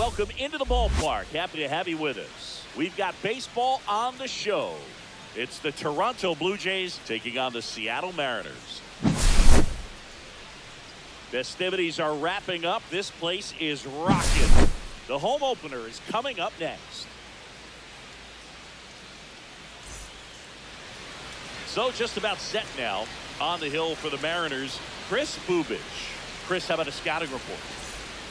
Welcome into the ballpark. Happy to have you with us. We've got baseball on the show. It's the Toronto Blue Jays taking on the Seattle Mariners. Festivities are wrapping up. This place is rocking. The home opener is coming up next. So just about set now on the hill for the Mariners, Chris Bubich. Chris, how about a scouting report?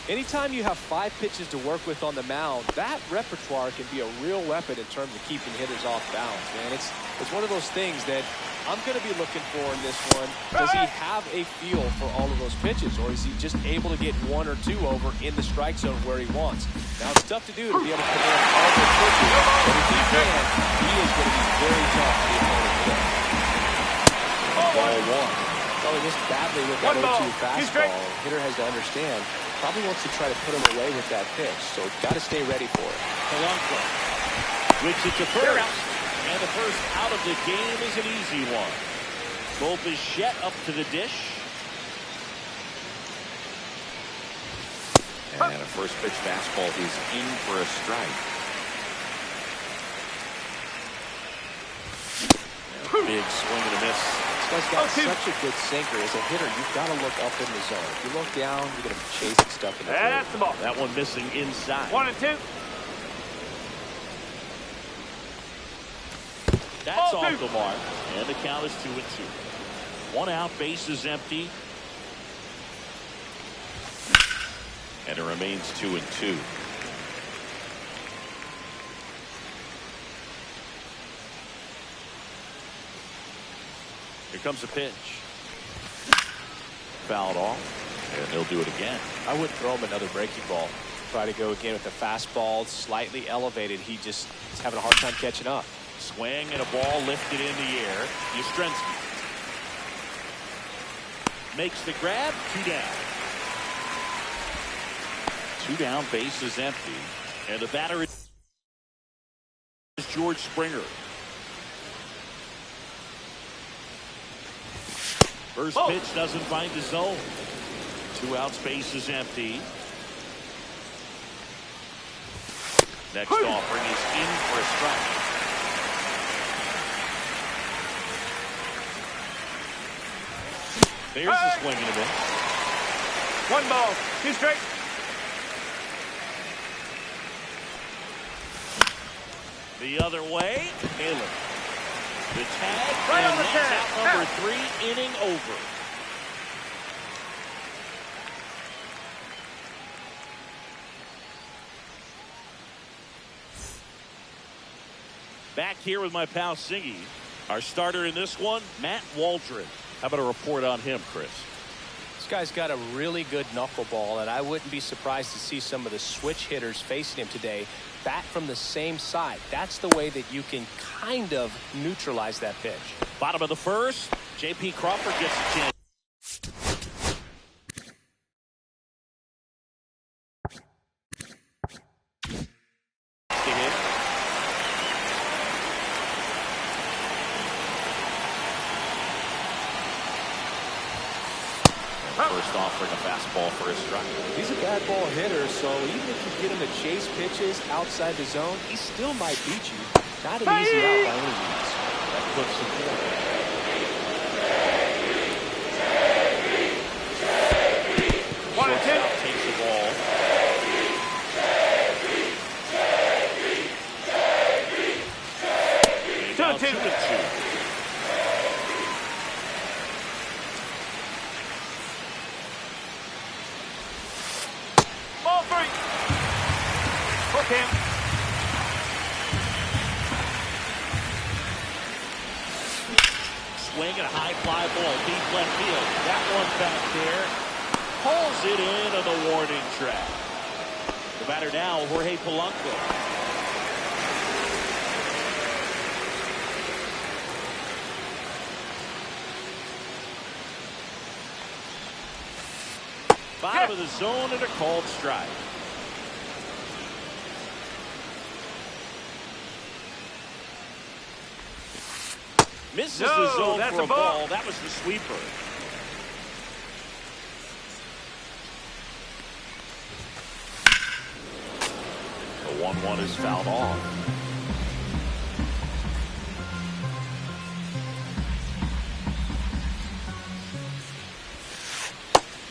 Anytime you have 5 pitches to work with on the mound, that repertoire can be a real weapon in terms of keeping hitters off balance, man. It's one of those things that I'm going to be looking for in this one. Does he have a feel for all of those pitches, or is he just able to get 1 or 2 over in the strike zone where he wants? Now, it's tough to do to be able to command all those pitches, but if he can, he is going to be very tough to the opponent today. Ball 1. Probably missed badly with that 0-2 fastball. Hitter has to understand, probably wants to try to put him away with that pitch, so got to stay ready for it. Polanco, which is the first, and the first out of the game is an easy one. Bo Bichette up to the dish. And a first pitch fastball is in for a strike. Big swing and a miss. This guy's got such a good sinker. As a hitter, you've got to look up in the zone. If you look down, you're going to be chasing stuff in the zone. That's the ball. That one missing inside. 1-2. That's off the mark. And the count is 2-2. 1 out, base is empty. And it remains 2-2. Here comes a pitch. Fouled off. And he'll do it again. I wouldn't throw him another breaking ball. Try to go again with the fastball, slightly elevated. He just is having a hard time catching up. Swing and a ball lifted in the air. Yastrzemski makes the grab. 2 down. 2 down, base is empty. And the batter is George Springer. First pitch doesn't find the zone. 2 outs, base is empty. Next offering is in for a strike. There's a swing and a miss. 1 ball, 2 straight. The other way, Taylor. The tag, Right and on the that's tag. out number 3, inning over. Back here with my pal Singy. Our starter in this one, Matt Waldron. How about a report on him, Chris? This guy's got a really good knuckleball, and I wouldn't be surprised to see some of the switch hitters facing him today bat from the same side. That's the way that you can kind of neutralize that pitch. Bottom of the first, J.P. Crawford gets a chance. To hit. First offering a fastball for a strike. He's a bad ball hitter, so even if you get him to chase pitches outside the zone, he still might beat you. Not an easy out by any means. That puts him forward. 1-2. Takes the ball. And now 2-2. Ball 3. Hook him. Swing and a high fly ball deep left field. That one back there pulls it in on the warning track. The batter now, Jorge Polanco. Bottom of the zone and a called strike. Misses the zone that's for a a ball. ball. That was the sweeper. 1-1 is fouled off.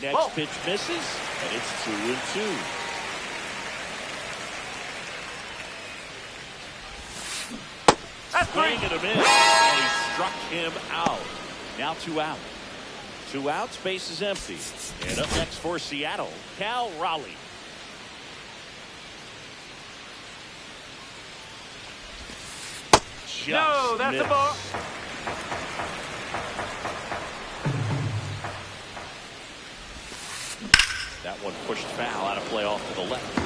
Next pitch misses, and it's 2-2. Swing and a miss, and he struck him out. Now 2 out. 2 outs, base is empty. And up next for Seattle, Cal Raleigh. No, that's a ball. That one pushed foul out of play off to the left.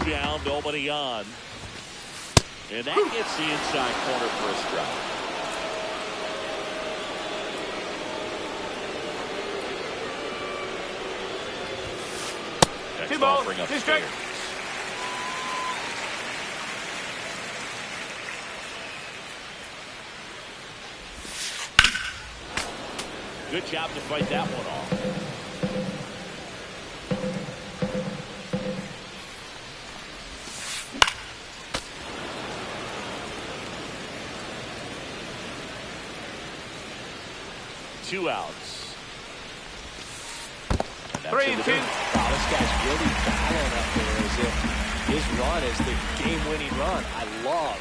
2 down, nobody on. And that gets the inside corner for a strike. Next 2 balls, offering 2 upstairs. strikes. Good job to fight that one off. Two outs. 3-2. Wow, this guy's really battling up there as if his run is the game-winning run. I love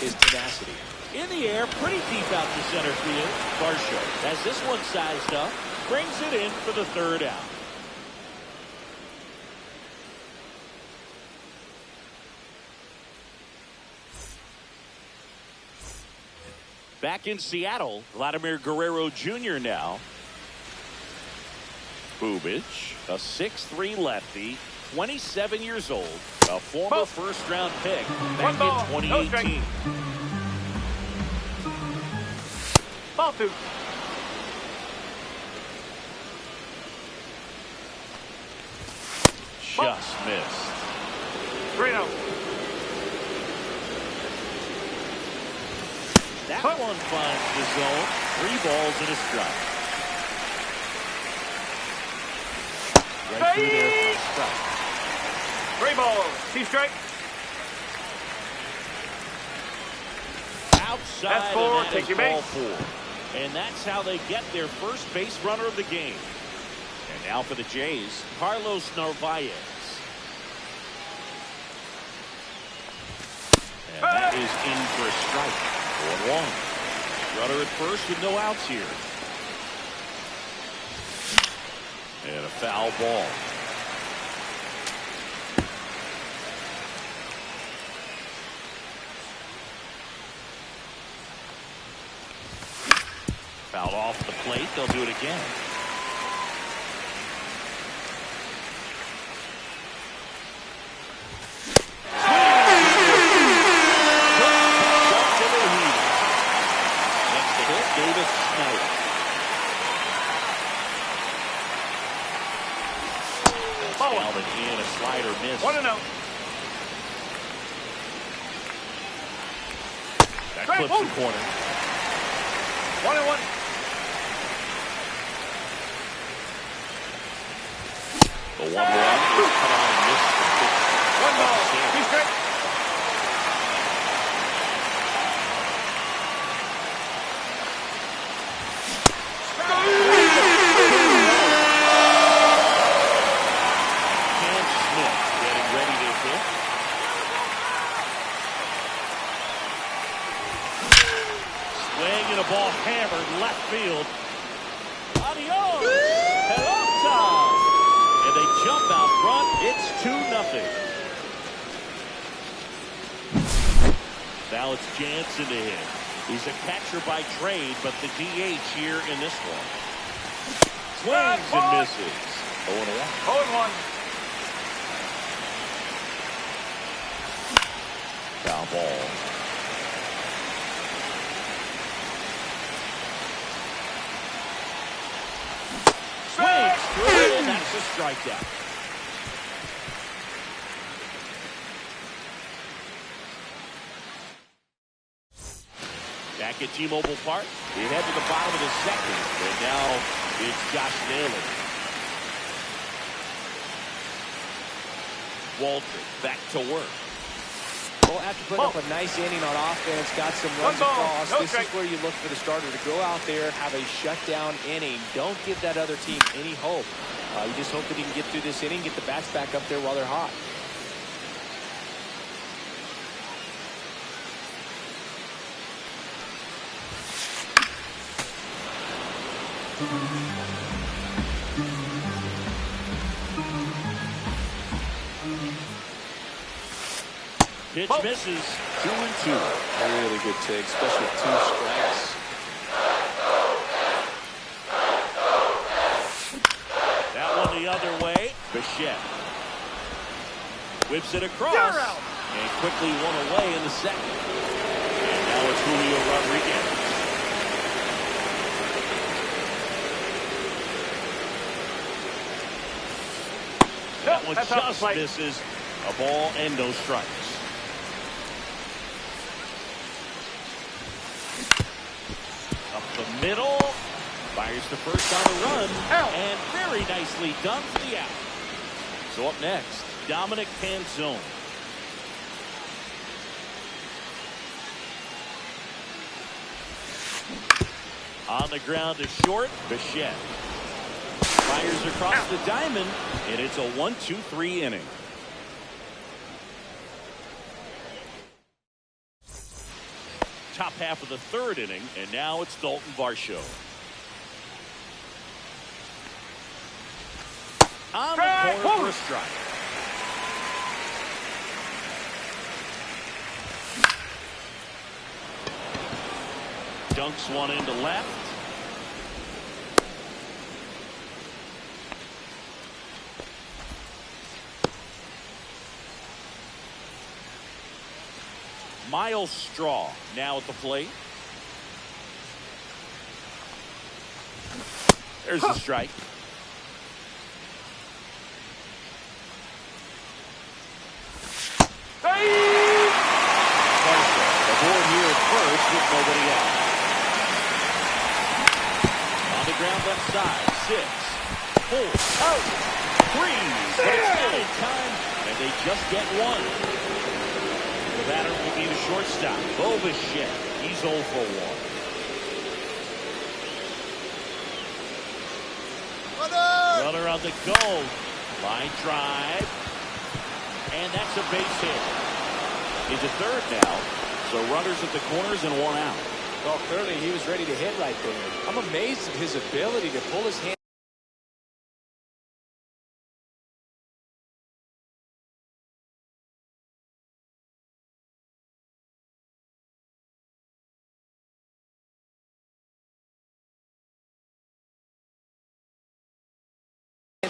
his tenacity. In the air, pretty deep out to center field. Varsho has this one sized up, brings it in for the 3rd out. Back in Seattle, Vladimir Guerrero Jr. now. Bubic, a 6'3" lefty, 27 years old, a former first-round pick back in 2018. Ball 2. Just missed. 3-0. That one finds the zone. 3 balls and a strike. Right through there for a strike. 3 balls, 2 strikes. Outside, That's 4. and that Take is your ball base. 4. And that's how they get their first base runner of the game. And now for the Jays, Carlos Narvaez. And that is in for a strike. 1-1. Runner at first with no outs here. And a foul ball. Fouled off the plate. They'll do it again. Next to hit, Davis Snyder. Alvin in, a slider miss. 1-0. That clips the corner. 1-1. The 1-1 is cut on and missed. 1 ball, 2 strikes. Cam Smith getting ready to hit. Swing and a ball hammered left field. Adios! Hello, Tom! And they jump out front. It's 2-0. Now it's Jansen to hit. He's a catcher by trade, but the DH here in this one. Swings and misses. 0-1. 0-1. Foul ball. Swings through, and that's a strikeout. Back at T-Mobile Park, we head to the bottom of the 2nd, and now it's Josh Naylor. Waldron back to work. Well, after putting up a nice inning on offense, got some runs across, this is where you look for the starter to go out there, have a shutdown inning. Don't give that other team any hope. You just hope that he can get through this inning, get the bats back up there while they're hot. Pitch misses. 2-2. Really good take, especially with 2 strikes. That one the other way. Bichette whips it across and quickly one away in the second. And now it's Julio Rodriguez. That one just misses. A ball and no strikes. Up the middle. Fires to first on a run. And very nicely done for the out. So up next, Dominic Canzone. On the ground to short. Bichette fires across the diamond. And it's a 1-2-3 inning. Top half of the third inning, and now it's Dalton Varsho. On the corner for a strike. Dunks one into left. Miles Straw now at the plate. There's the strike. Aboard here at first with nobody out. On the ground left side. 6, 4, 3. But it's not in time, and they just get one. The batter will be the shortstop, Bo Bichette. He's 0 for 1. Runner on the go. Line drive. And that's a base hit. Into third now. So runners at the corners and 1 out. Well, clearly he was ready to hit right there. I'm amazed at his ability to pull his hand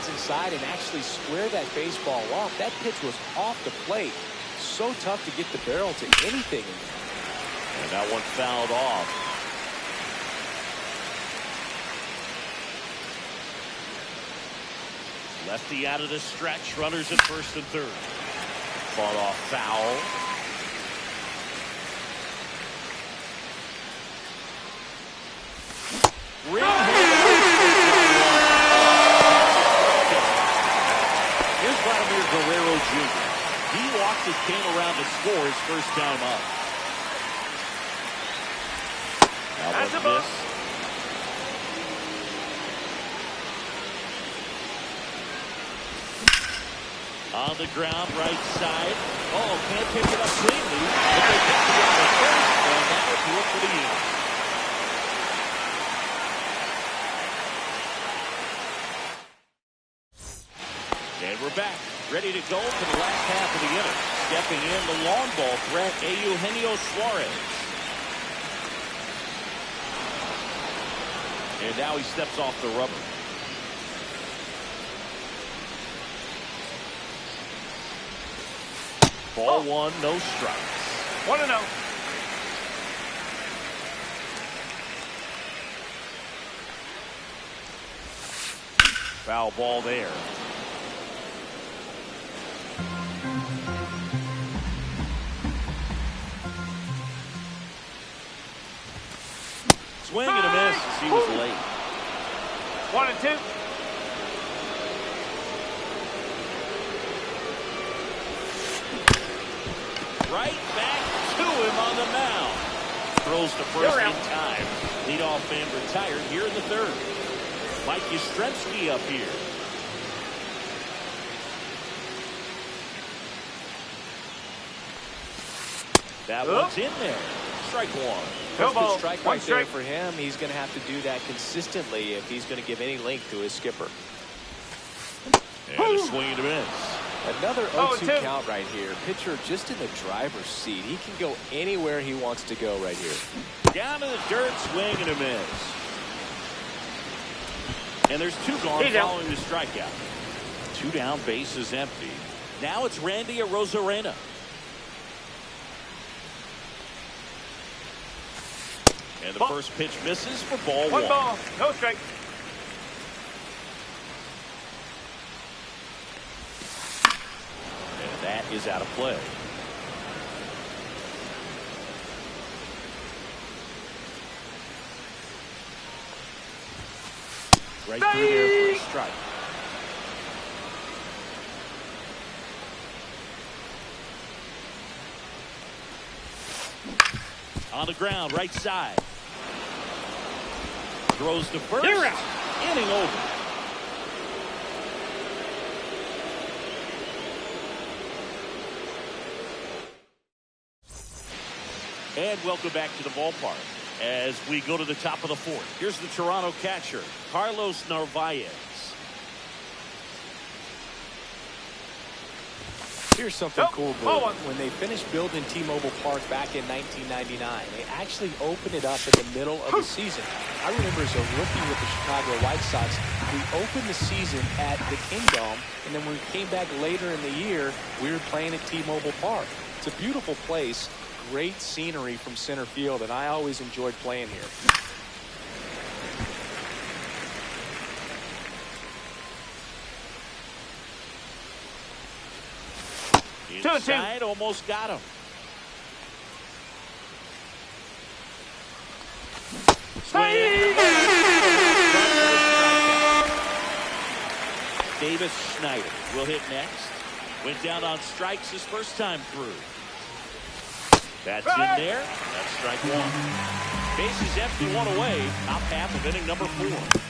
inside and actually square that baseball off. That pitch was off the plate. So tough to get the barrel to anything. And that one fouled off. Lefty out of the stretch. Runners at first and third. Fought off foul. Guerrero Jr. He walked and came around to score his first time up. Now one miss. On the ground, right side. Oh, can't pick it up cleanly. But they pick it up at first, and now it's work for the inning. And we're back. Ready to go for the last half of the inning. Stepping in the long ball threat, Eugenio Suarez. And now he steps off the rubber. Ball 1, no strikes. 1-0. Foul ball there. Swing and a miss. He was late. 1-2. right back to him on the mound. Throws to first in time. Leadoff man retired here in the third. Mike Yastrzemski up here. That one's in there. Strike one. That's a good strike right there for him. He's going to have to do that consistently if he's going to give any length to his skipper. And a swing and a miss. Another 0-2 count right here. Pitcher just in the driver's seat. He can go anywhere he wants to go right here. Down to the dirt, swing and a miss. And there's two gone following the strikeout. Two down, bases empty. Now it's Randy Arozarena. And the first pitch misses for ball one. One ball, no strike. And that is out of play. Right through there for a strike. On the ground, right side. Throws to first. Inning over. And welcome back to the ballpark as we go to the top of the fourth. Here's the Toronto catcher, Carlos Narvaez. Here's something cool, Blue. When they finished building T-Mobile Park back in 1999, they actually opened it up in the middle of the season. I remember as a rookie with the Chicago White Sox, we opened the season at the Kingdome, and then when we came back later in the year, we were playing at T-Mobile Park. It's a beautiful place, great scenery from center field, and I always enjoyed playing here. Inside, almost got him. Swing. Davis Schneider will hit next. Went down on strikes his first time through. That's in there. That's strike one. Bases empty, one away. Top half of inning number 4.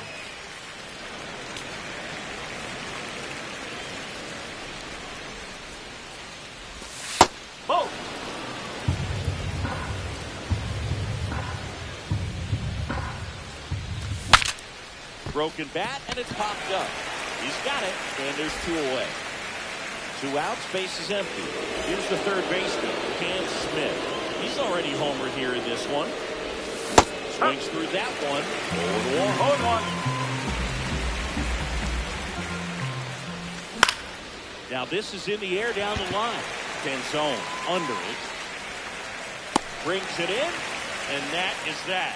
Broken bat, and it's popped up. He's got it, and there's 2 away. 2 outs, base is empty. Here's the third baseman, Cam Smith. He's already homered here in this one. Swings through that one. 0-1. Now this is in the air down the line. Penzone under it. Brings it in, and that is that.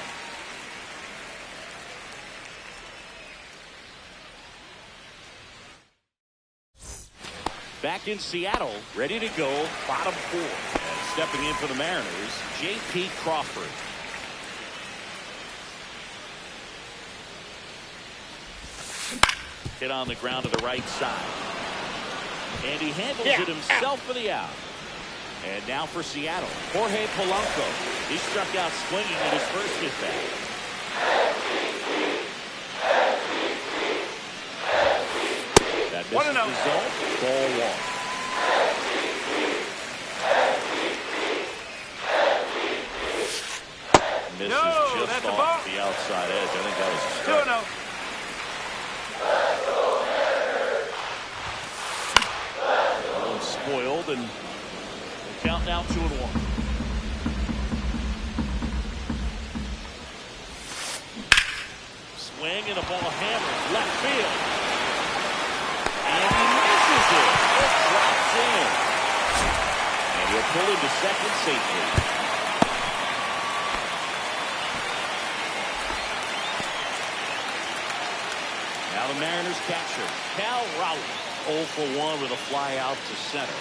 Back in Seattle, ready to go, bottom 4. And stepping in for the Mariners, J.P. Crawford. Hit on the ground to the right side. And he handles it himself for the out. And now for Seattle, Jorge Polanco. He struck out swinging in his first at bat. That misses the zone. Ball 1. Misses just off the outside edge. I think that was a strike. 2-0. Spoiled, and the count now 2-1. Swing and a ball hammered left field. And he misses it. It drops in. And he'll pull into second safely. Now the Mariners catcher, Cal Raleigh, 0 for 1 with a fly out to center.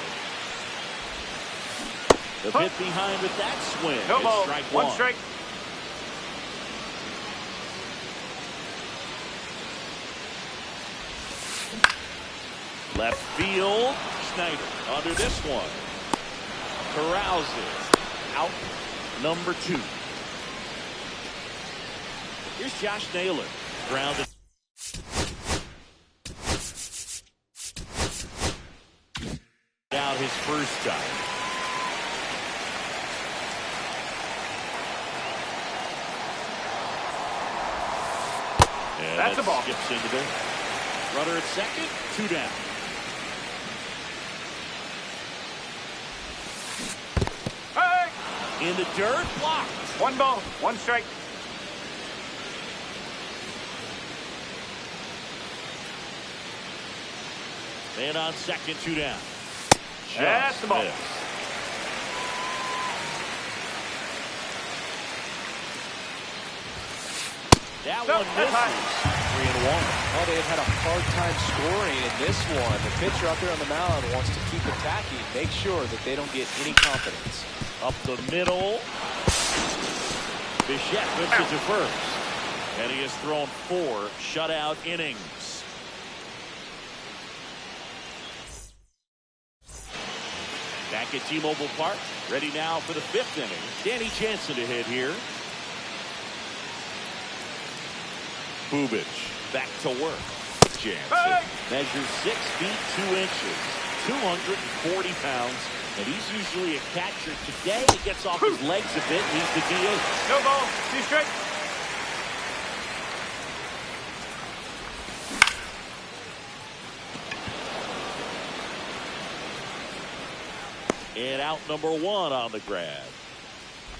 The hit behind with that swing. No ball. Strike 1 strike. Left field, Schneider under this one. Carouses. Out number 2. Here's Josh Naylor. Grounded. Out his first time. And That's the ball. Skips into there. Runner at second. 2 down. Hey! In the dirt. Blocked. 1 ball, 1 strike. Man on second. 2 down. That's the ball. Missed. That No, one that's high. misses. 3-1. Oh, they had a hard time scoring in this one. The pitcher out there on the mound wants to keep attacking, make sure that they don't get any confidence. Up the middle. Bichette whips it to first. And he has thrown 4 shutout innings. Back at T-Mobile Park. Ready now for the 5th inning. Danny Jansen to hit here. Bubic back to work. Jansen measures 6 feet 2 inches, 240 pounds, and he's usually a catcher. Today he gets off his legs a bit. He's the DH. No ball, 2 strike. And out number 1 on the grab.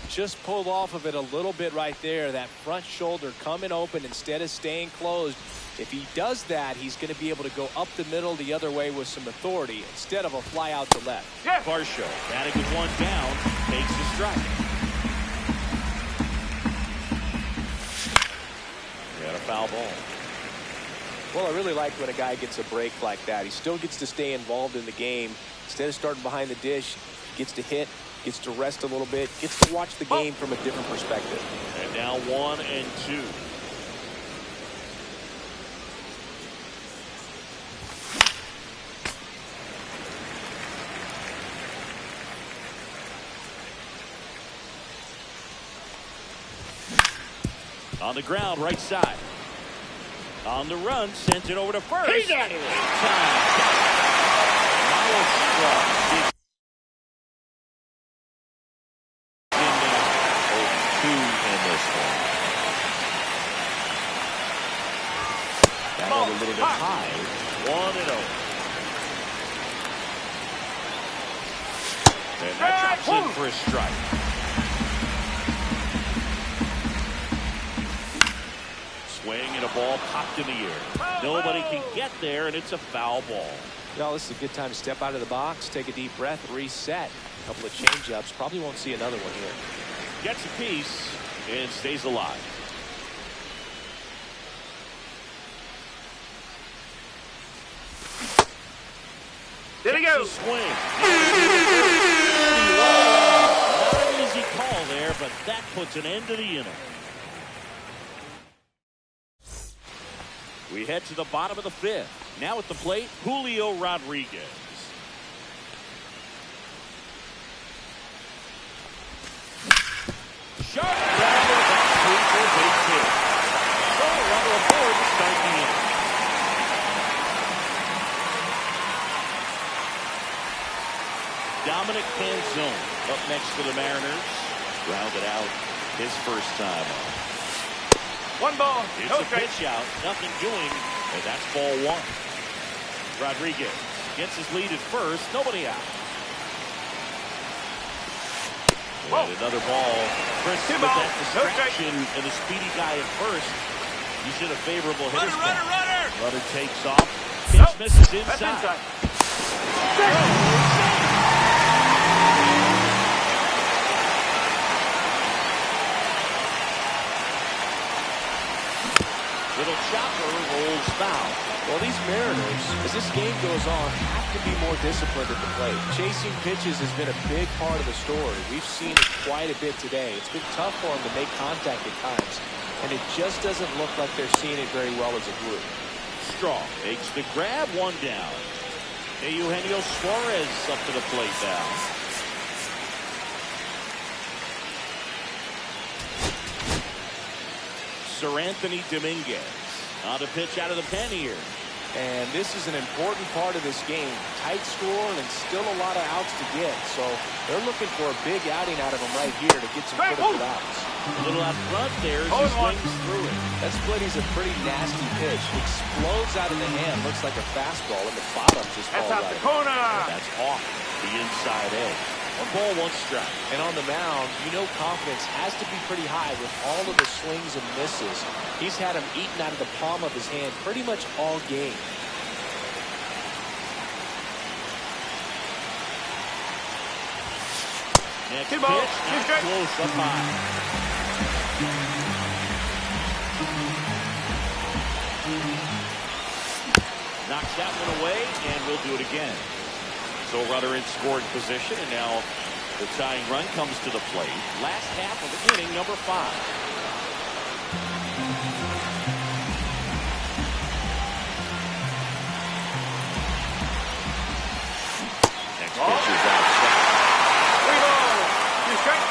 Just pulled off of it a little bit right there. That front shoulder coming open instead of staying closed. If he does that, he's going to be able to go up the middle the other way with some authority instead of a fly out to left. Yeah. Varsho batting with 1 down, takes the strike. Got a foul ball. Well, I really like when a guy gets a break like that. He still gets to stay involved in the game. Instead of starting behind the dish, gets to hit, gets to rest a little bit, gets to watch the game from a different perspective. And now 1 and 2. On the ground, right side. On the run, sent it over to first. He's out of here. Miles Straw. 2 in this one. That one a little bit high. 1-0. And that drops in for a strike. Swing and a ball popped in the air. Nobody can get there, and it's a foul ball. Well, this is a good time to step out of the box, take a deep breath, reset. A couple of change-ups. Probably won't see another one here. Gets a piece and stays alive. There he goes. Swing. Not an easy call there, but that puts an end to the inning. We head to the bottom of the 5th. Now at the plate, Julio Rodriguez. Sharp grounder, that's 3 for a base hit. So a runner aboard to start the inning. Dominic Canzone up next for the Mariners. Grounded out his first time up. 1 ball, It's no a strike. pitch out, nothing doing, and that's ball 1. Rodriguez gets his lead at first, nobody out. And another ball. Chris, 2 with balls, that no strike. distraction and the speedy guy at first, you should have favorable hitters. Runner takes off. Pitch Nope. misses That's inside. Little chopper rolls foul. Well, these Mariners, as this game goes on, have to be more disciplined at the plate. Chasing pitches has been a big part of the story. We've seen it quite a bit today. It's been tough for them to make contact at times, and it just doesn't look like they're seeing it very well as a group. Strong makes the grab, 1 down. Eugenio Suarez up to the plate now. Sir Anthony Dominguez on the pitch out of the pen here. And this is an important part of this game. Tight score and still a lot of outs to get. So they're looking for a big outing out of him right here to get some critical outs. A little out front there as he swings through it. That split is a pretty nasty pitch. Explodes out of the hand. Looks like a fastball, and the bottom just falls That's out right. the corner. That's off the inside edge. 1 ball, 1 strike. And on the mound, you know confidence has to be pretty high with all of the swings and misses. He's had them eaten out of the palm of his hand pretty much all game. Next Two pitch, balls, not two strikes. close, up high. Knocks that one away, and we'll do it again. So runner in scoring position, and now the tying run comes to the plate. Last half of the inning, number 5. Next pitch is outside. 3 balls, 2 strikes.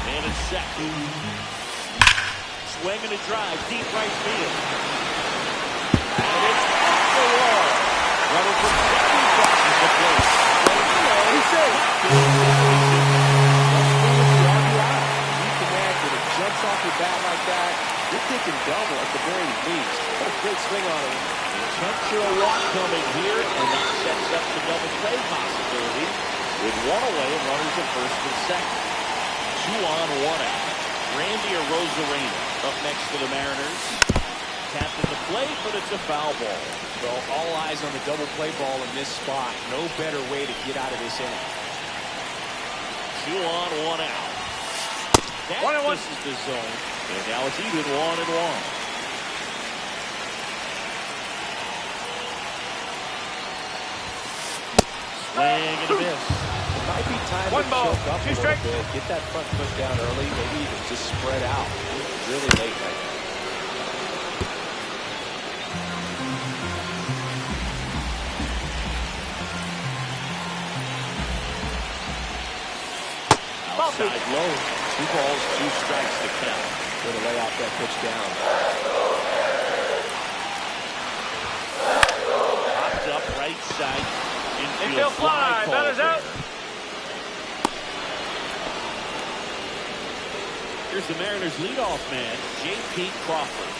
Man in second. Swing and a drive, deep right field. And it's off the wall. Runner from second crosses the plate. He's safe. You can imagine it jumps off your bat like that. You're thinking double at the very least. What a great swing on it. Intentional walk coming here, and that sets up the double play possibility with 1 away and runners at first and second. 2 on, 1 out. Randy Arozarena up next for the Mariners. Tapped in the plate, but it's a foul ball. Well, all eyes on the double play ball in this spot. No better way to get out of this inning. 2 on, 1 out. That 1 and 1. misses the zone, and now it's even 1 and 1. Swing and a miss. It might be time 1 to ball, choke up a 2 little strikes. bit. Get that front foot down early. Maybe even just spread out. Really late right now. Outside low. 2 balls, 2 strikes to count. Going to lay off that pitch down. Popped up right side. Infield Infield fly. call Batter's there. out. Here's the Mariners leadoff man, J.P. Crawford.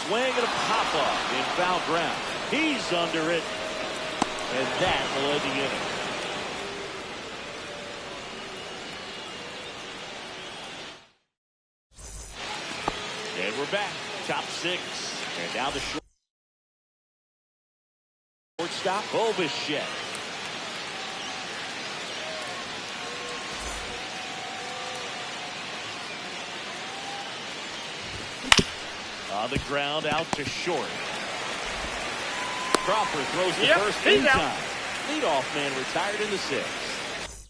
Swing and a pop-up in foul ground. He's under it, and that will end the inning. And we're back. Top 6. And now the shortstop, Bichette. On the ground, out to short. Crawford throws the first he's in out. time. Leadoff man retired in the 6th.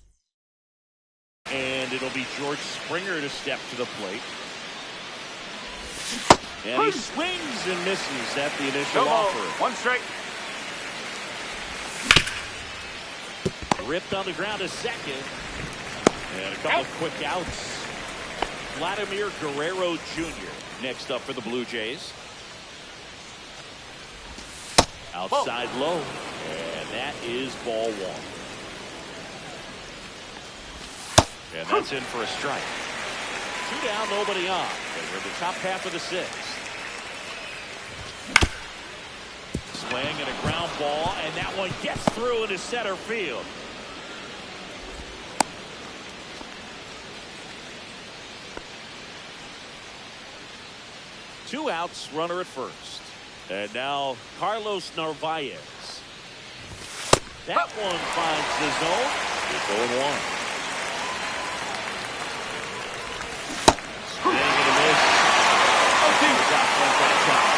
And it'll be George Springer to step to the plate. And he swings and misses at the initial No ball, offer. 1 strike. Ripped on the ground to second. And a couple of quick outs. Vladimir Guerrero Jr. next up for the Blue Jays. Outside low. And that is ball 1. And that's in for a strike. 2 down, nobody on. And we're in the top half of the 6th. Swing and a ground ball, and that one gets through into center field. Two outs, runner at first. And now Carlos Narvaez. That one finds the zone. It's 0-1. Swing and a miss. Got one that time.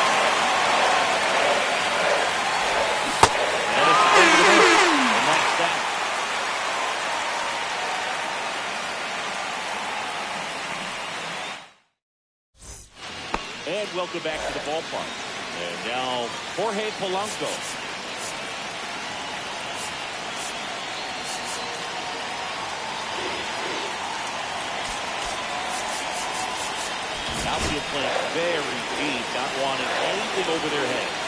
And it's over the miss. And that's that. welcome back to the ballpark. And now Jorge Polanco. Outfield playing very deep, not wanting anything over their heads.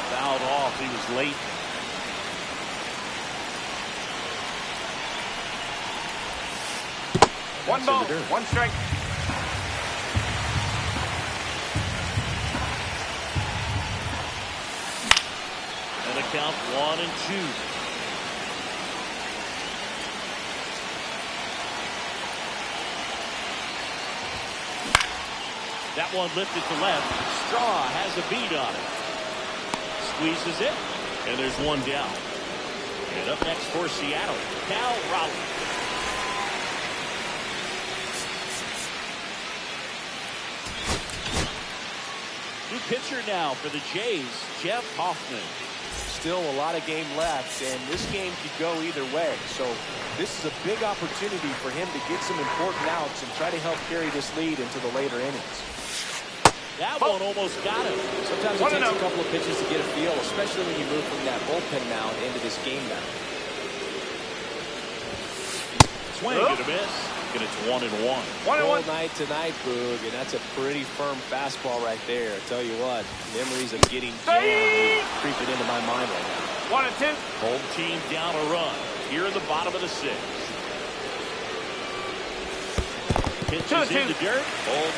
Fouled off. He was late. One ball, one strike. And a count 1-2. That one lifted to left. Straw has a beat on it. Squeezes it. And there's one down. And up next for Seattle, Cal Raleigh. New pitcher now for the Jays, Jeff Hoffman. Still a lot of game left, and this game could go either way. So this is a big opportunity for him to get some important outs and try to help carry this lead into the later innings. That one almost got him. Sometimes it takes a couple of pitches to get a feel, especially when you move from that bullpen mound into this game mound. Swing and a miss. And it's 1-1. Cold night tonight, Boog, and that's a pretty firm fastball right there. I tell you what, memories of getting jammed creeping into my mind right now. 1-2. Home team down a run here in the bottom of the 6th. Pitches in the dirt. Ball 2.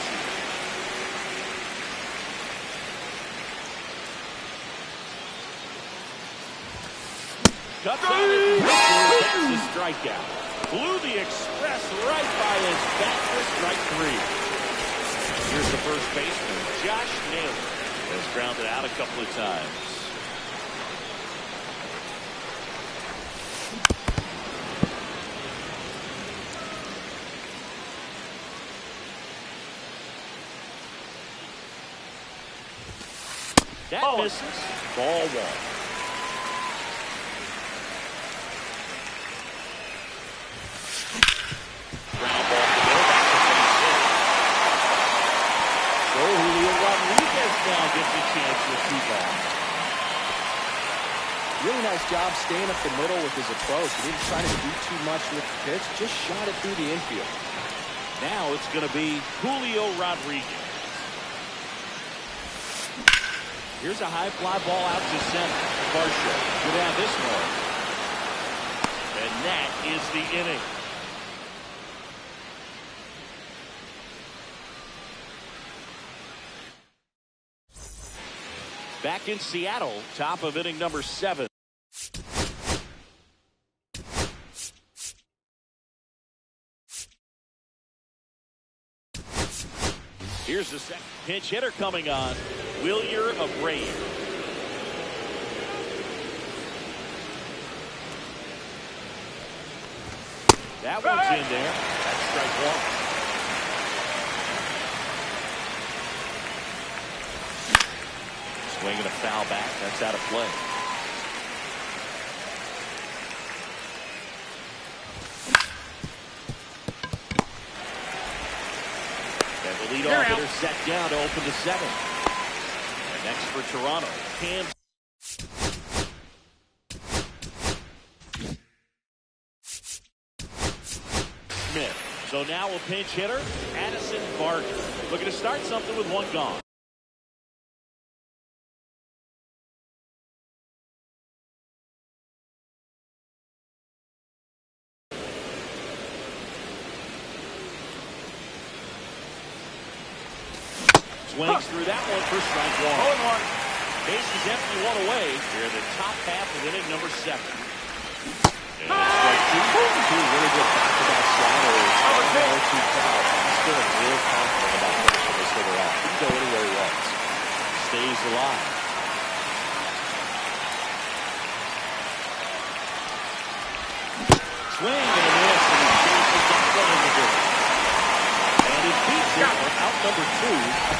Cuts on it. That's the strikeout. Blew the express right by his back for strike 3. Here's the first baseman, Josh Naylor. Has grounded out a couple of times. That misses. Ball 1. Now gets a chance with 2 balls. Really nice job staying up the middle with his approach. He didn't try to do too much with the pitch, just shot it through the infield. Now it's going to be Julio Rodriguez. Here's a high fly ball out to center. Varsho could have this one. And that is the inning. Back in Seattle, top of inning number 7. Here's the second pinch hitter coming on, Wilyer Abreu. That one's in there. That's strike 1. Swinging a foul back. That's out of play. And the leadoff hitter set down to open the 7th. And next for Toronto, Cam Smith. So now a pinch hitter, Addison Barger. Looking to start something with 1 gone. Swings through that one for strike 1. 0-1. Bases empty, 1 away. Here in the top half of inning number 7. And strike 2. 2 really good back-to-back sliders. 0-2 count. He's feeling real confident about finishing this hitter off. He can go anywhere he wants. Stays alive. Swing and a miss, and he chases that one in the dirt. And he beats it for out number 2.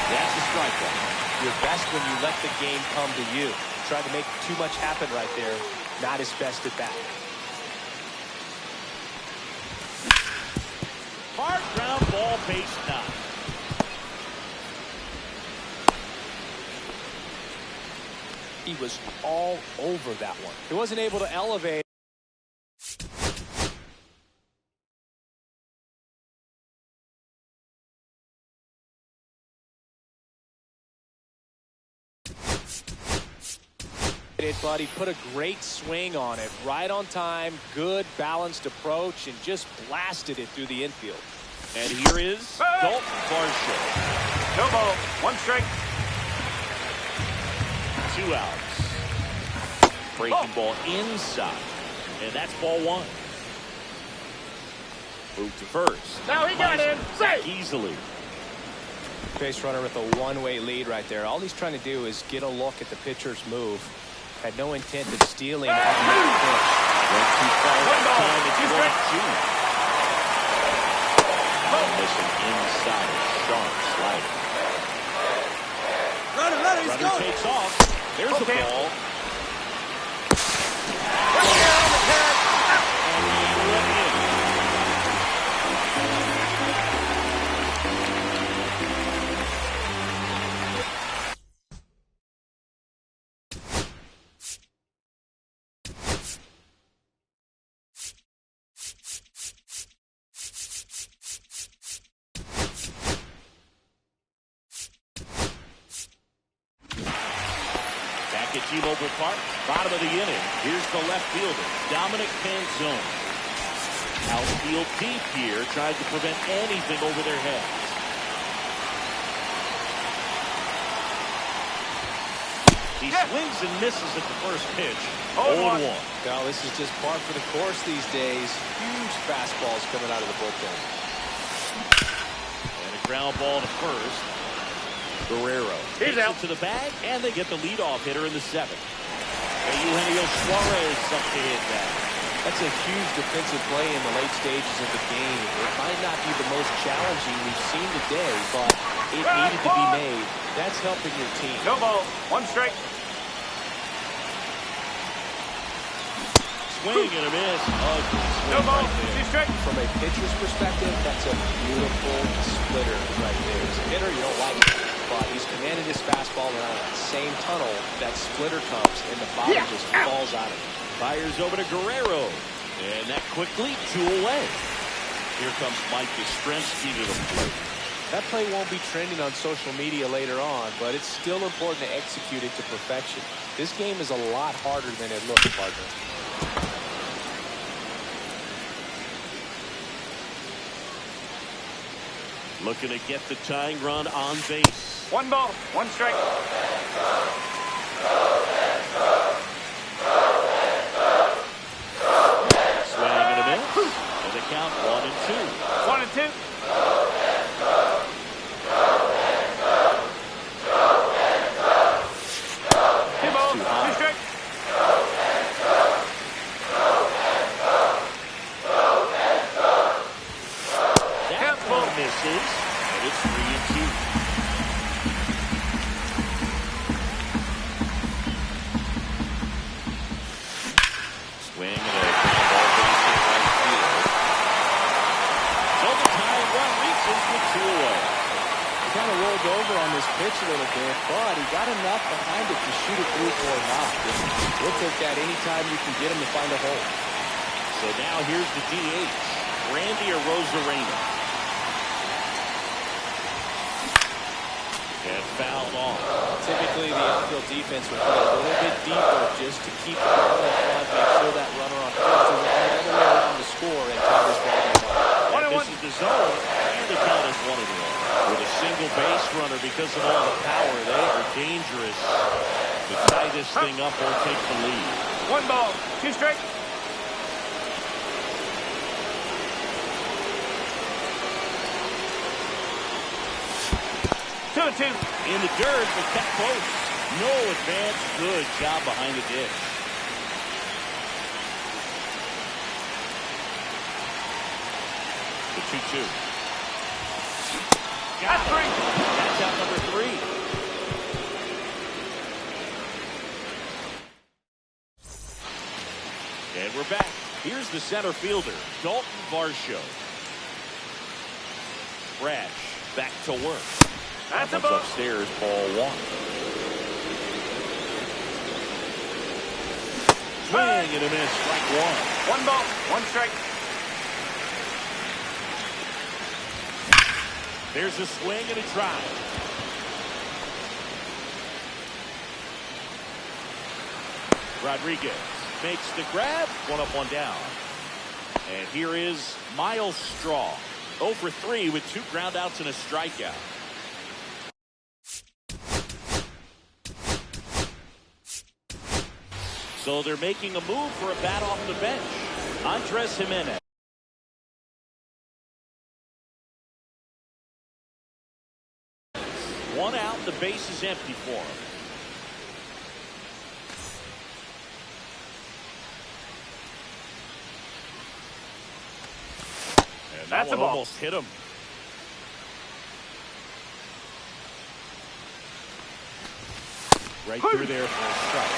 That's a strikeout. You're best when you let the game come to you. Try to make too much happen right there. Not his best at bat. ball, base 9. He was all over that one. He wasn't able to elevate. But he put a great swing on it, right on time, good balanced approach, and just blasted it through the infield. And here is Dalton Varsho. No ball. 1 strike. 2 outs. Breaking ball inside. And that's ball 1. Move to first. Now he got in. Back easily. Base runner with a one-way lead right there. All he's trying to do is get a look at the pitcher's move. Had no intent of stealing on that pitch. Went too far. Missing inside a sharp slider. Runner takes off. There's the ball. And he went in. At T-Mobile Park, bottom of the inning. Here's the left fielder, Dominic Manzone. Outfield deep here, trying to prevent anything over their heads. He swings and misses at the first pitch. 0-1. Now this is just par for the course these days. Huge fastballs coming out of the bullpen. And a ground ball to first. Guerrero takes it to the bag, and they get the leadoff hitter in the 7th. Eugenio Suarez up to hit that. That's a huge defensive play in the late stages of the game. It might not be the most challenging we've seen today, but it needed to be made. That's helping your team. No ball. 1 strike. Swing and a miss. No ball. 2 strikes. From a pitcher's perspective, that's a beautiful splitter right there. As a hitter, you don't like it. But he's commanded his fastball around that same tunnel. That splitter comes, and the ball just falls out of it. Fires over to Guerrero. And that quickly, 2 away. Here comes Mike Yastrzemski to the plate. That play won't be trending on social media later on, but it's still important to execute it to perfection. This game is a lot harder than it looks, partner. Looking to get the tying run on base. 1 ball. 1 strike. Swing and a miss. And the count 1-2. 1-2. 2 balls. 2 strikes. That one misses. And it's 3-2. Swing and a ground ball base in right field. So the tying run reaches with 2 away. He kind of rolled over on this pitch a little bit, but he got enough behind it to shoot it through for a knock. He'll take that anytime you can get him to find a hole. So now here's the DH, Randy Arozarena. And fouled off. Typically, the outfield defense would play a little bit deeper just to keep the runner in front, make sure that runner on first is all the way around the score and tie this ball game up. And this is the zone, and the count is 1-1. With a single base runner, because of all the power, they are dangerous. To tie this thing up or take the lead. 1 ball. 2 strikes. In the dirt, but kept close. No advance. Good job behind the dish. The 2-2. Got it. That's out number 3. And we're back. Here's the center fielder, Dalton Varsho. fresh. Back to work. That's a Comes ball. upstairs, ball one. Swing and a miss, strike one. One ball, one strike. There's a swing and a drive. Rodriguez makes the grab. One up, one down. And here is Miles Straw. 0 for 3 with 2 groundouts and a strikeout. So they're making a move for a bat off the bench. Andres Jimenez. One out, the base is empty for him. And That's that a one ball. almost hit him. Right through there for a strike.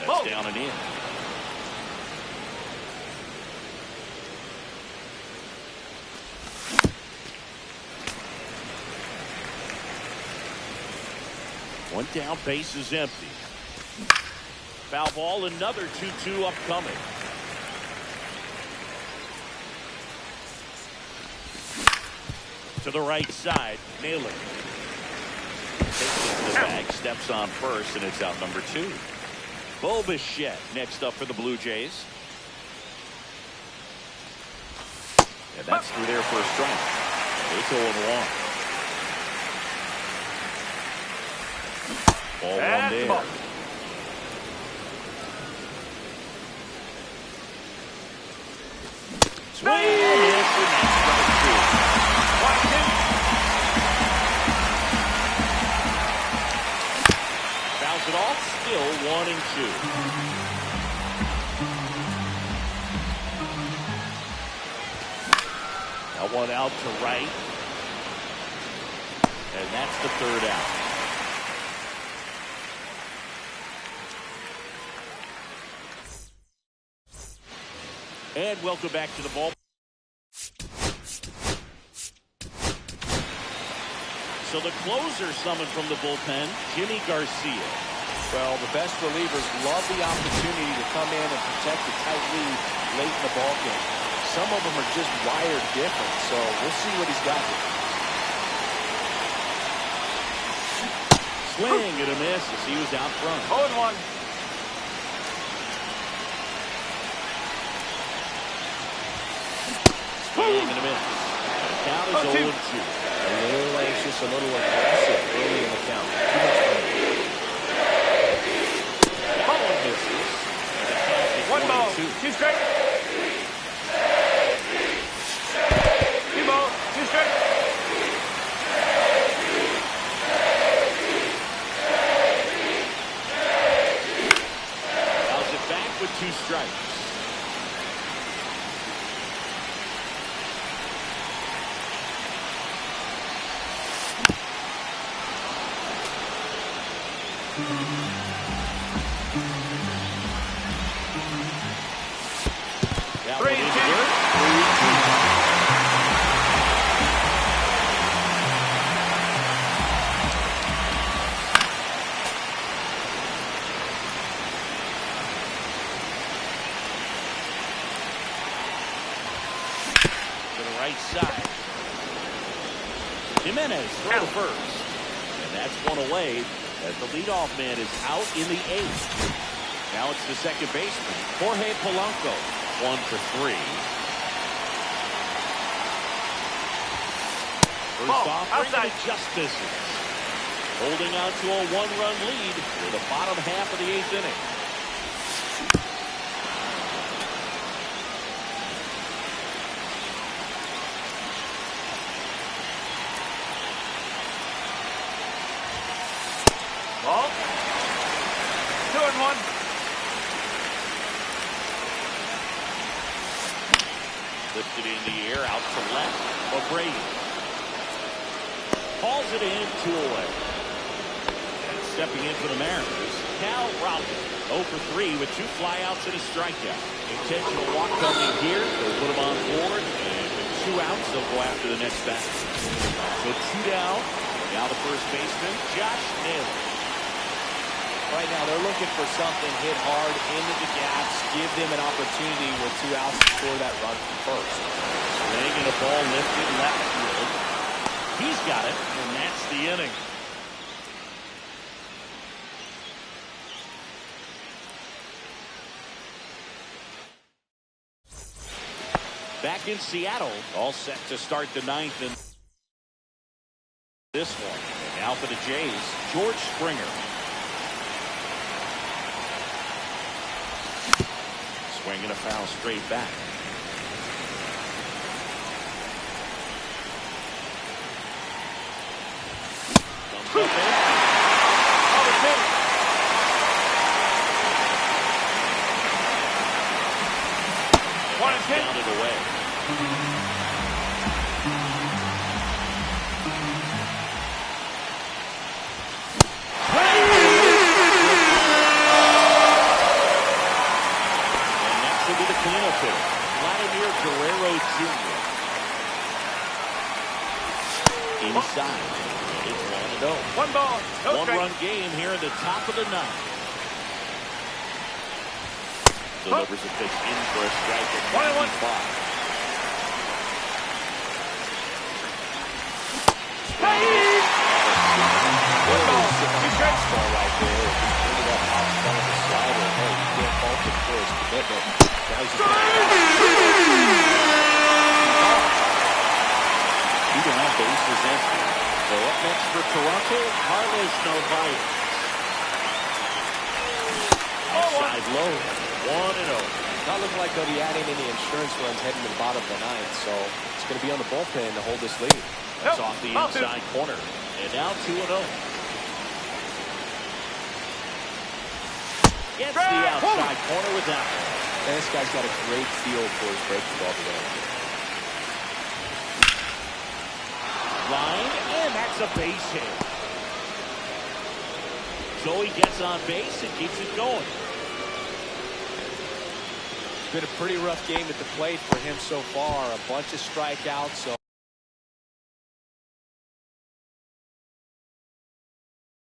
That's down and in. One down, base is empty. Foul ball, another 2-2 upcoming. To the right side, Naylor. Takes it to the bag, steps on first, and it's out number 2. Bo Bichette next up for the Blue Jays. And that's through there for a strike. It's 0-1. Ball one there. Ball. Swing and miss, and that's strike 2. Fouls it off, still 1-2. That one out to right. And that's the 3rd out. And welcome back to the ball. So the closer summoned from the bullpen, Jimmy Garcia. Well, the best relievers love the opportunity to come in and protect a tight lead late in the ball game. Some of them are just wired different, so we'll see what he's got here. Swing and a miss as he was out front. 0-1. Swing and a miss. The count is 0-2. A little anxious, a little aggressive early in the count. Too much fun. Ball misses. And the count is 1 ball, 1-2. 2 strike. 2 ball, 2 strike. Fouls it back with 2 strikes. That one 3-2. into there. 3-2. To the right side. Jimenez throw to first. And that's one away as the leadoff man is out in the 8th. Now it's the second baseman, Jorge Polanco. 1 for 3. First Ball, off, outside. it just misses. Holding on to a 1-run lead for the bottom half of the 8th inning. Ball. 2-1. Lifted in the air, out to left. O'Brady hauls it in, 2 away. And stepping in for the Mariners, Cal Rowland. 0 for 3 with 2 flyouts and a strikeout. Intentional walk coming here. They'll put him on board. And with 2 outs, they'll go after the next batter. So 2 down. Now the first baseman, Josh Naylor. Right now, they're looking for something hit hard into the gaps, give them an opportunity with 2 outs to score that run from first. Swinging a ball lifted left field. He's got it, and that's the inning. Back in Seattle, all set to start the 9th in this one. And now for the Jays, George Springer. Swinging a foul straight back. Comes up in. Downed it away. And next will be the cleanup hitter, Vladimir Guerrero Jr. Inside. It's 1-0. 1 ball. No strike. 1-run game here in the top of the 9th. Delivers a pitch in for a strike at 1-1. Ball right there. If he ended up out in front of the slider, hey, you can't fault him for his commitment. Now he's just Either on base is empty. So up next for Toronto, Carlos Narvaez. Outside low, 1-0. not looking like they'll be adding any insurance runs heading to the bottom of the 9th, so it's going to be on the bullpen to hold this lead. That's off the inside corner. And now 2-0. Gets the outside corner with that one. And this guy's got a great feel for his breaking ball today. Line, and that's a base hit. So he gets on base and keeps it going. It's been a pretty rough game at the plate for him so far. A bunch of strikeouts. So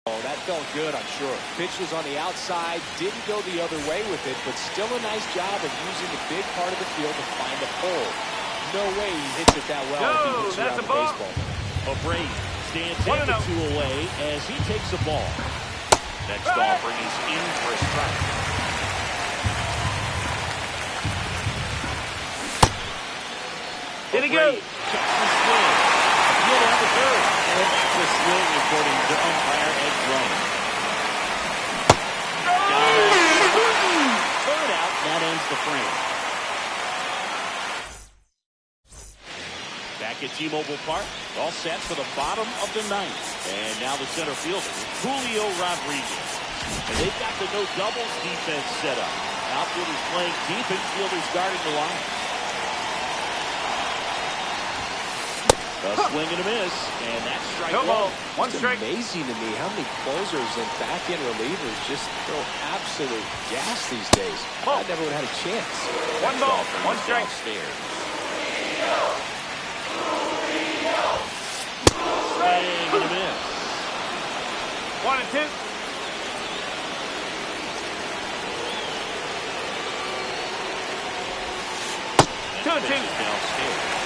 that felt good, I'm sure. Pitch was on the outside, didn't go the other way with it, but still a nice job of using the big part of the field to find a hole. No way he hits it that well if he hits around the baseball. O'Brien stands in the 2 away as he takes the ball. Next offering is in for a strike. Did he go? Catch the swing. Appeal down the third. And that's a swing according to umpire Ed Drummond. Third out. That ends the frame. Back at T-Mobile Park, all set for the bottom of the 9th. And now the center fielder, Julio Rodriguez. And they've got the no doubles defense set up. Outfielders playing deep, infielders guarding the line. A swing and a miss, and that's strike one. One strike. Amazing to me how many closers and back-end relievers just throw absolute gas these days. I never would have had a chance. 1 ball, 1 strike. Downstairs. Swing and a miss. 1 and 2. And 2 and 2. Downstairs.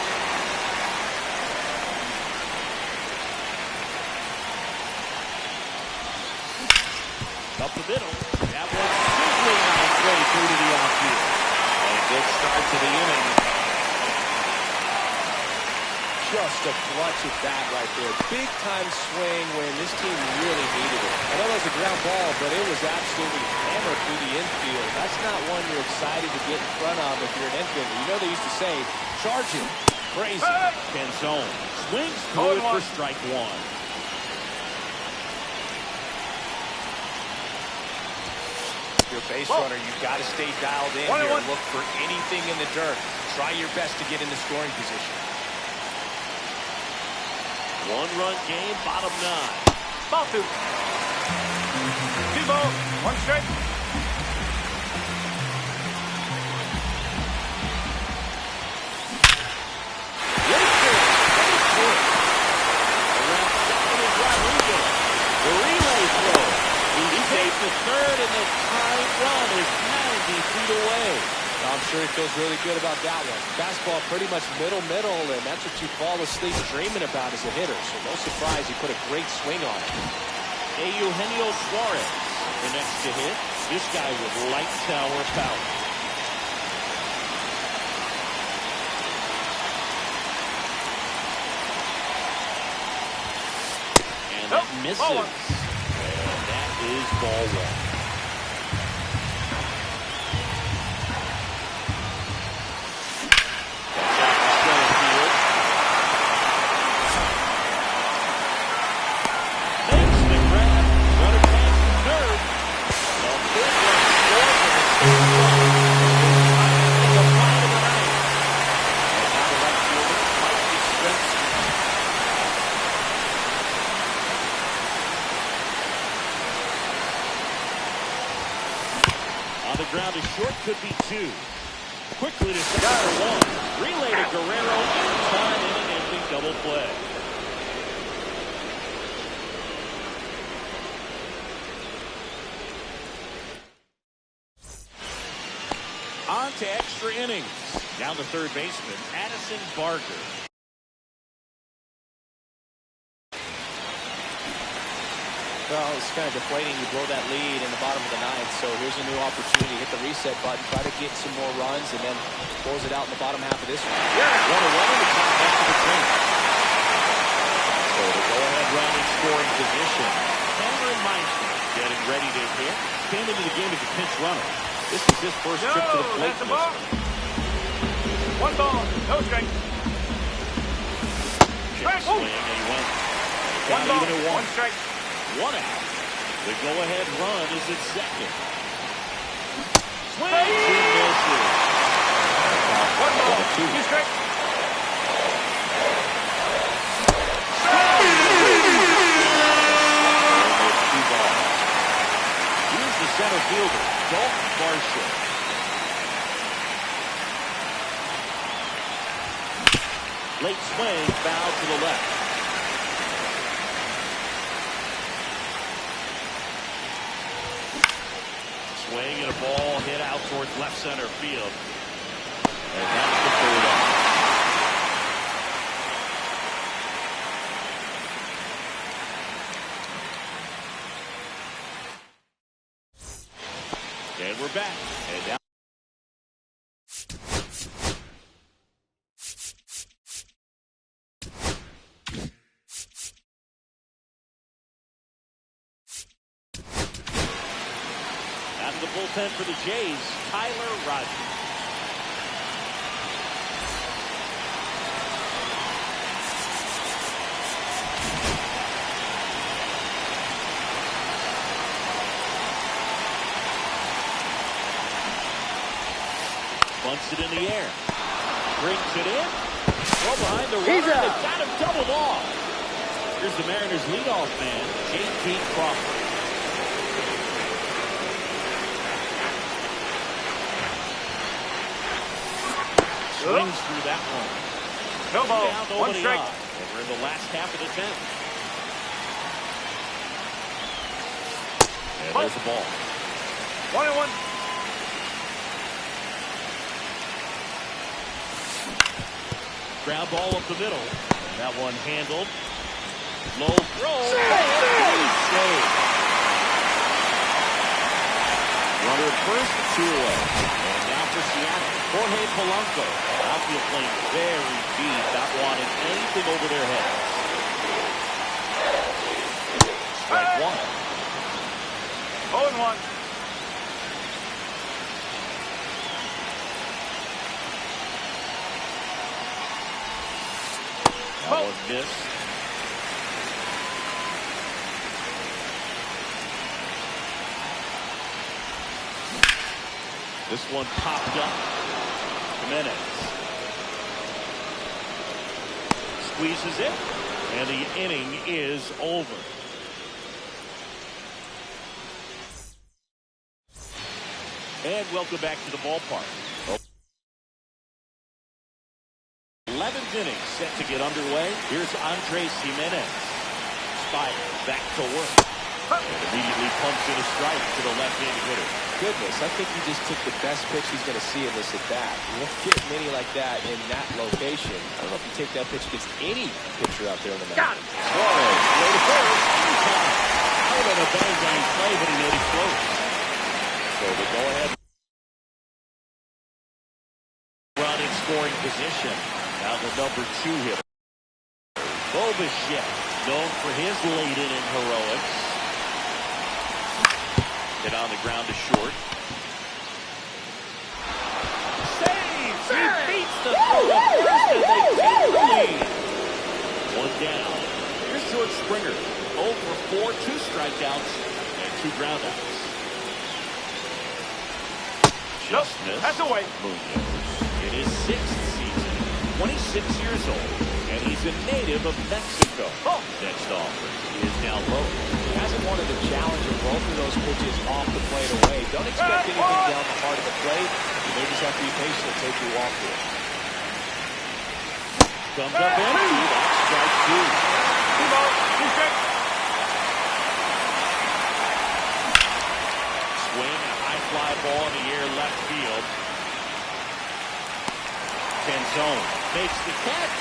Up the middle. That one sizzling on its way through to the outfield. And a good start to the inning. Just a clutch at bat right there. Big time swing when this team really needed it. I know it was a ground ball, but it was absolutely hammered through the infield. That's not one you're excited to get in front of if you're an infielder. You know they used to say, charge him. Crazy. Canzone swings through it for strike one. Your base runner, you've got to stay dialed in here. Look for anything in the dirt. Try your best to get in the scoring position. 1-run game, bottom 9. Ball 2. 2 ball, One strike. The relay throw. He takes the third, and the tying run is 90 feet away. I'm sure he feels really good about that one. Fastball pretty much middle, and that's what you fall asleep dreaming about as a hitter. So no surprise he put a great swing on it. Eugenio Suarez, the next to hit. This guy with light tower power. And that misses. And that is ball one. On the ground is short, could be two. Quickly to second for one. Relay to Guerrero in time, inning-ending double play. On to extra innings. Down to third baseman, Addison Barker. Well, it's kind of deflating. You blow that lead in the bottom of the ninth, so here's a new opportunity. Hit the reset button, try to get some more runs, and then close it out in the bottom half of this one. Yeah, 1-1 in the top half of the frame. So the go-ahead run in scoring position. Cameron Meister getting ready to hit. Came into the game as a pinch runner. This is his first trip to the plate. That's a ball. One ball, no strike. Check swing, and he went. One ball, one strike. One out. The go-ahead run is at second. Swing. Two misses. One ball, two strikes. Two balls. Here's the center fielder, Dalton Varsho. Late swing, foul to the left. Swing and a ball hit out towards left center field. And that's the third out. And we're back. And now out of the bullpen for the Jays, Tyler Rogers. Bunts it in the air. Brings it in. Throw behind the runner. They've got him doubled off. Here's the Mariners leadoff man, J.P. Crawford. Swings through that one. No ball, Down, one strike. on. And we're in the last half of the 10th. And there's the ball. 1-1. Ground ball up the middle. That one handled. Low throw. Save. Runner at first, two away. And now for Seattle, Jorge Polanco. Outfield playing very deep, not wanting anything over their heads. Strike one. 0-1. That was missed. This one popped up. Jimenez squeezes it, and the inning is over. And welcome back to the ballpark. 11th inning set to get underway. Here's Andres Jimenez. Spider back to work. And immediately pumps in a strike to the left-handed hitter. Goodness, I think he just took the best pitch he's going to see in this at-bat. You won't get many like that in that location. I don't know if you take that pitch against any pitcher out there on the mound. Got it. Suarez, way to first. Anytime. Out on a bang-bang play, but he made it close. So the go-ahead run in scoring position. Now the number 2 hitter. Bobichet, known for his late-inning heroics. Hit on the ground to short. Saves! He beats the throw to first, and they take the lead. One down. Here's George Springer. 0 for 4, 2 strikeouts, and 2 groundouts. Just missed. That's away. Munoz in his 6th season, 26 years old, and he's a native of Mexico. Next offer is now low. Hasn't wanted to challenge both of those pitches off the plate away. Don't expect anything down the heart of the plate. You may just have to be patient and take your walk here. Comes up empty. That's strike 2. 2 balls, 2 strikes. Swing, a high fly ball in the air left field. Canzone makes the catch,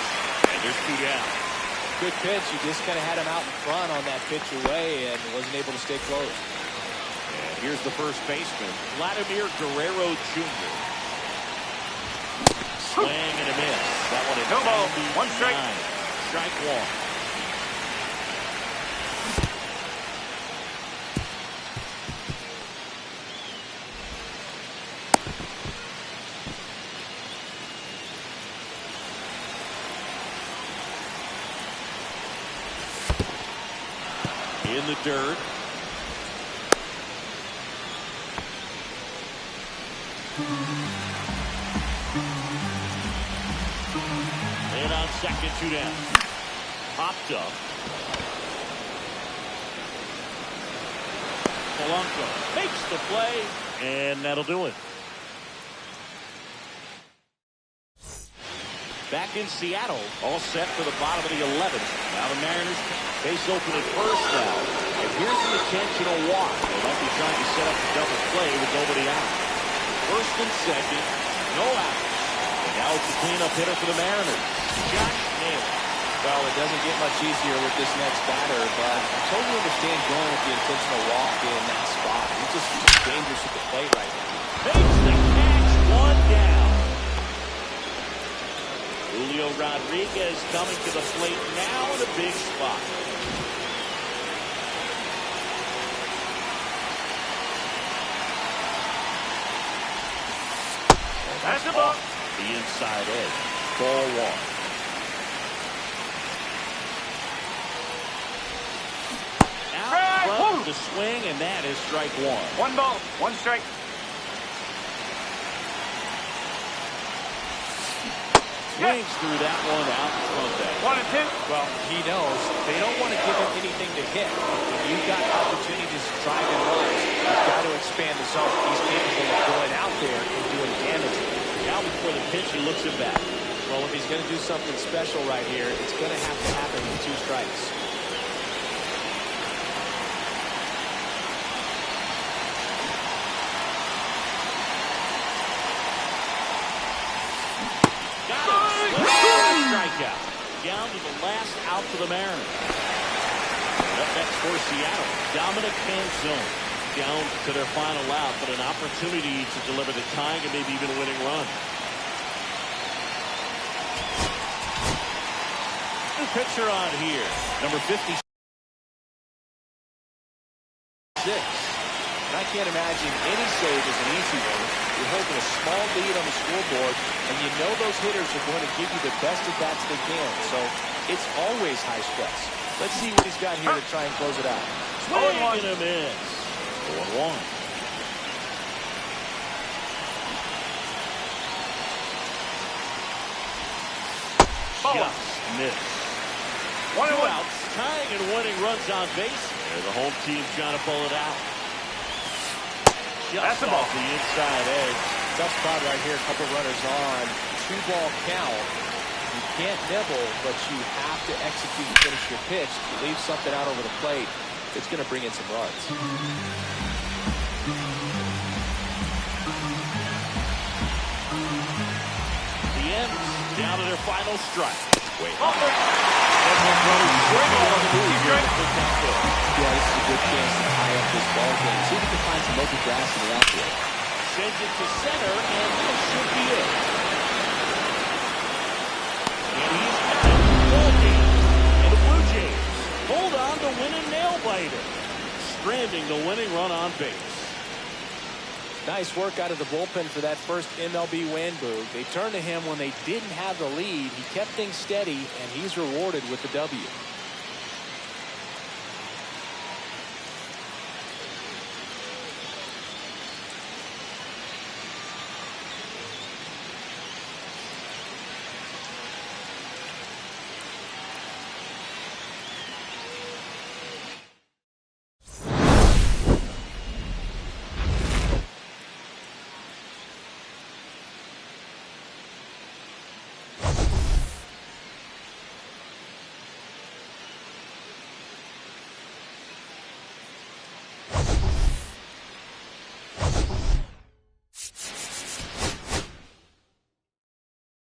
and there's 2 down. Good pitch. You just kind of had him out in front on that pitch away and wasn't able to stay close. And here's the first baseman, Vladimir Guerrero Jr. Swing and a miss. That one at No ball, 1 strike. Strike 1. In the dirt. And on second, 2 down. Popped up. Polanco makes the play, and that'll do it. Back in Seattle, all set for the bottom of the 11th. Now the Mariners base open at first now. And here's the intentional walk. They might be trying to set up the double play with nobody out. First and second, no outs. And now it's a cleanup hitter for the Mariners. Josh Naylor. Well, it doesn't get much easier with this next batter, but I totally understand going with the intentional walk in that spot. He's just dangerous at the plate right now. Makes the catch, 1 down. Julio Rodriguez coming to the plate now in a big spot. That's the ball. The inside edge. Ball 1. Out front the swing, and that is strike 1. 1 ball, 1 strike. Swings through that one out in front there. 1 and 2. Well, he knows they don't want to give him anything to hit. If you've got opportunities to drive and runs, you've got to expand the zone. He's capable of going out there and doing damage. Now before the pitch, he looks at bat. Well, if he's going to do something special right here, it's going to have to happen with 2 strikes. Strikeout. Down to the last out for the Mariners. And up next for Seattle, Dominic Canzone. Down to their final out, but an opportunity to deliver the tying and maybe even a winning run. The pitcher on here, number 56. And I can't imagine any save is an easy one. You're holding a small lead on the scoreboard, and you know those hitters are going to give you the best at-bats they can. So it's always high stress. Let's see what he's got here to try and close it out. Swing and a miss. 4-1. Just missed. 1 2 and 1. outs, tying and winning runs on base. And the home team trying to pull it out. just the ball. off the inside edge. Tough spot right here. A couple runners on. 2-ball count. You can't nibble, but you have to execute and finish your pitch. You leave something out over the plate, it's going to bring in some runs. The M's down to their final strike. Wait. Yeah, this is a good chance to tie up this ball game. See if we can find some open grass in the outfield. Sends it to center, and this should be it. And he's got it. Ball game. And the Blue Jays hold on to win a nail-biter, stranding the winning run on base. Nice work out of the bullpen for that first MLB win, Boog. They turned to him when they didn't have the lead. He kept things steady, and he's rewarded with the W.